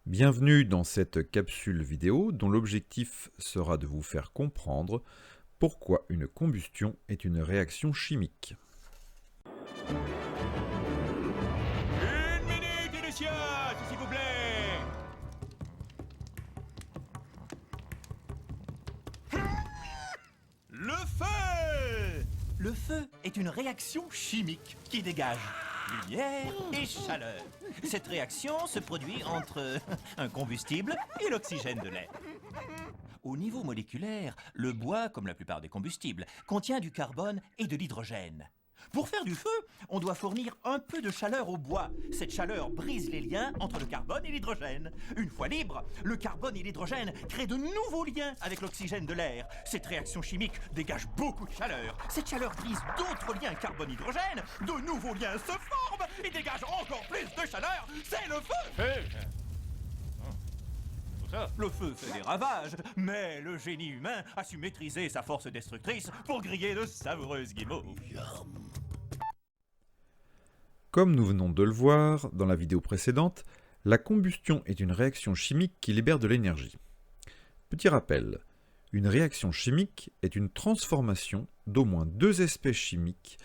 Bienvenue dans cette capsule vidéo dont l'objectif sera de vous faire comprendre pourquoi une combustion est une réaction chimique. Une minute, initiale, s'il vous plaît. Le feu! Le feu est une réaction chimique qui dégage lumière et chaleur. Cette réaction se produit entre un combustible et l'oxygène de l'air. Au niveau moléculaire, le bois, comme la plupart des combustibles, contient du carbone et de l'hydrogène. Pour faire du feu, on doit fournir un peu de chaleur au bois. Cette chaleur brise les liens entre le carbone et l'hydrogène. Une fois libre, le carbone et l'hydrogène créent de nouveaux liens avec l'oxygène de l'air. Cette réaction chimique dégage beaucoup de chaleur. Cette chaleur brise d'autres liens carbone-hydrogène. De nouveaux liens se forment et dégagent encore plus de chaleur. C'est le feu! Le feu fait des ravages, mais le génie humain a su maîtriser sa force destructrice pour griller de savoureuses guimauves. Comme nous venons de le voir dans la vidéo précédente, la combustion est une réaction chimique qui libère de l'énergie. Petit rappel, une réaction chimique est une transformation d'au moins deux espèces chimiques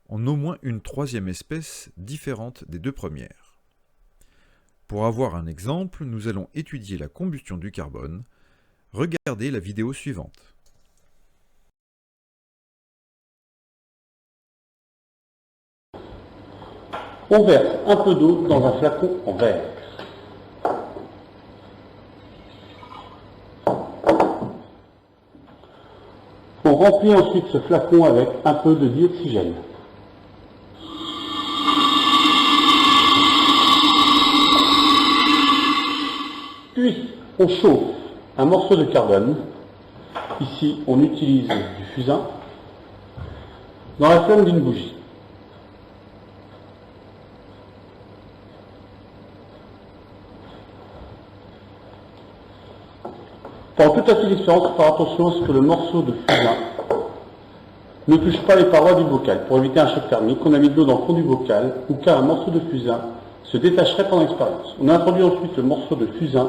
en au moins une troisième espèce différente des deux premières. Pour avoir un exemple, nous allons étudier la combustion du carbone. Regardez la vidéo suivante. On verse un peu d'eau dans un flacon en verre. On remplit ensuite ce flacon avec un peu de dioxygène. Puis on chauffe un morceau de carbone. Ici on utilise du fusain dans la flamme d'une bougie. Pendant toute cette expérience, faire attention à ce que le morceau de fusain ne touche pas les parois du bocal. Pour éviter un choc thermique, on a mis de l'eau dans le fond du bocal, ou car un morceau de fusain se détacherait pendant l'expérience. On a introduit ensuite le morceau de fusain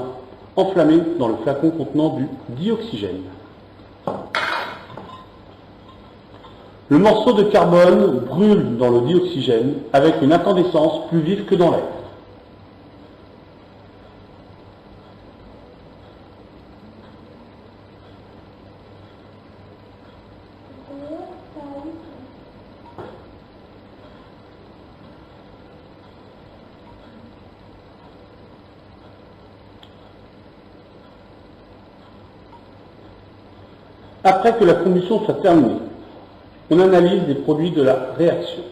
enflammé dans le flacon contenant du dioxygène. Le morceau de carbone brûle dans le dioxygène avec une incandescence plus vive que dans l'air. Après que la combustion soit terminée, on analyse les produits de la réaction.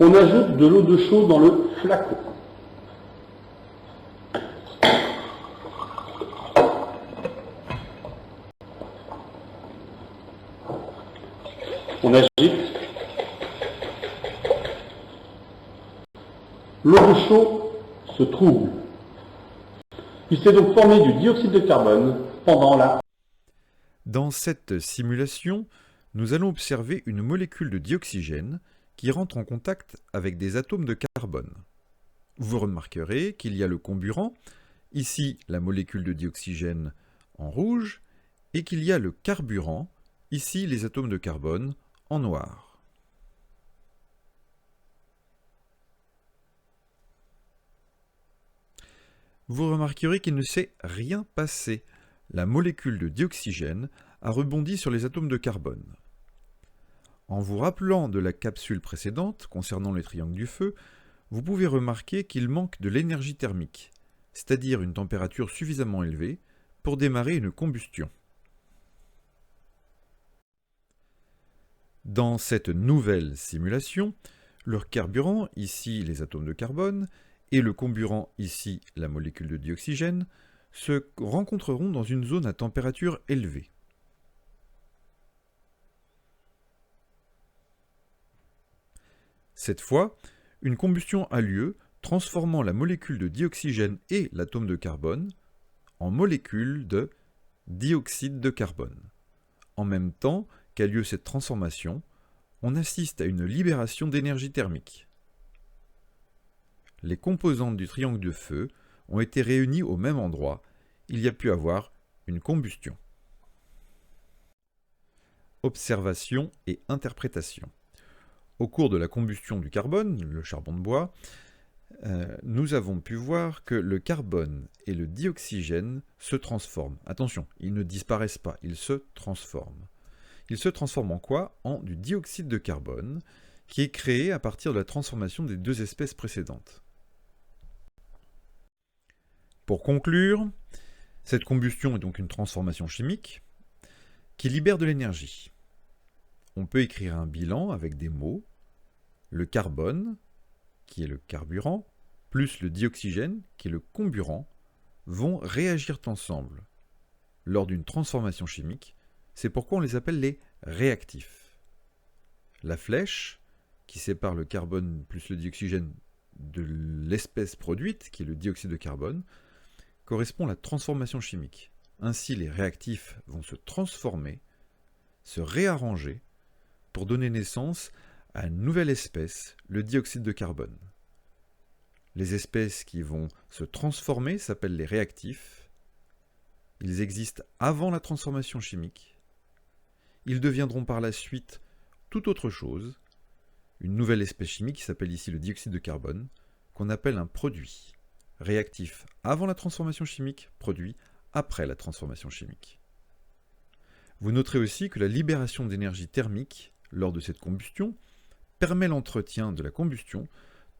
On ajoute de l'eau de chaud dans le flacon. On agite. L'eau de chaud se trouble. Il s'est donc formé du dioxyde de carbone pendant la... Dans cette simulation, nous allons observer une molécule de dioxygène qui rentre en contact avec des atomes de carbone. Vous remarquerez qu'il y a le comburant, ici la molécule de dioxygène en rouge, et qu'il y a le carburant, ici les atomes de carbone en noir. Vous remarquerez qu'il ne s'est rien passé. La molécule de dioxygène a rebondi sur les atomes de carbone. En vous rappelant de la capsule précédente concernant les triangles du feu, vous pouvez remarquer qu'il manque de l'énergie thermique, c'est-à-dire une température suffisamment élevée pour démarrer une combustion. Dans cette nouvelle simulation, le carburant, ici les atomes de carbone, et le comburant, ici la molécule de dioxygène, se rencontreront dans une zone à température élevée. Cette fois, une combustion a lieu, transformant la molécule de dioxygène et l'atome de carbone en molécules de dioxyde de carbone. En même temps qu'a lieu cette transformation, on assiste à une libération d'énergie thermique. Les composantes du triangle de feu ont été réunis au même endroit, il y a pu avoir une combustion. Observation et interprétation. Au cours de la combustion du carbone, le charbon de bois, nous avons pu voir que le carbone et le dioxygène se transforment. Attention, ils ne disparaissent pas, ils se transforment. Ils se transforment en quoi? En du dioxyde de carbone, qui est créé à partir de la transformation des deux espèces précédentes. Pour conclure, cette combustion est donc une transformation chimique qui libère de l'énergie. On peut écrire un bilan avec des mots. Le carbone, qui est le carburant, plus le dioxygène, qui est le comburant, vont réagir ensemble lors d'une transformation chimique. C'est pourquoi on les appelle les réactifs. La flèche, qui sépare le carbone plus le dioxygène de l'espèce produite, qui est le dioxyde de carbone, correspond à la transformation chimique. Ainsi, les réactifs vont se transformer, se réarranger, pour donner naissance à une nouvelle espèce, le dioxyde de carbone. Les espèces qui vont se transformer s'appellent les réactifs. Ils existent avant la transformation chimique. Ils deviendront par la suite tout autre chose, une nouvelle espèce chimique qui s'appelle ici le dioxyde de carbone, qu'on appelle un produit. Réactif avant la transformation chimique, produit après la transformation chimique. Vous noterez aussi que la libération d'énergie thermique lors de cette combustion permet l'entretien de la combustion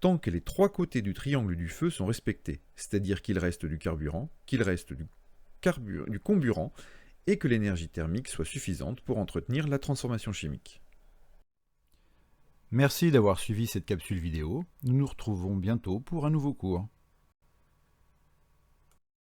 tant que les trois côtés du triangle du feu sont respectés, c'est-à-dire qu'il reste du carburant, qu'il reste du comburant et que l'énergie thermique soit suffisante pour entretenir la transformation chimique. Merci d'avoir suivi cette capsule vidéo. Nous nous retrouvons bientôt pour un nouveau cours.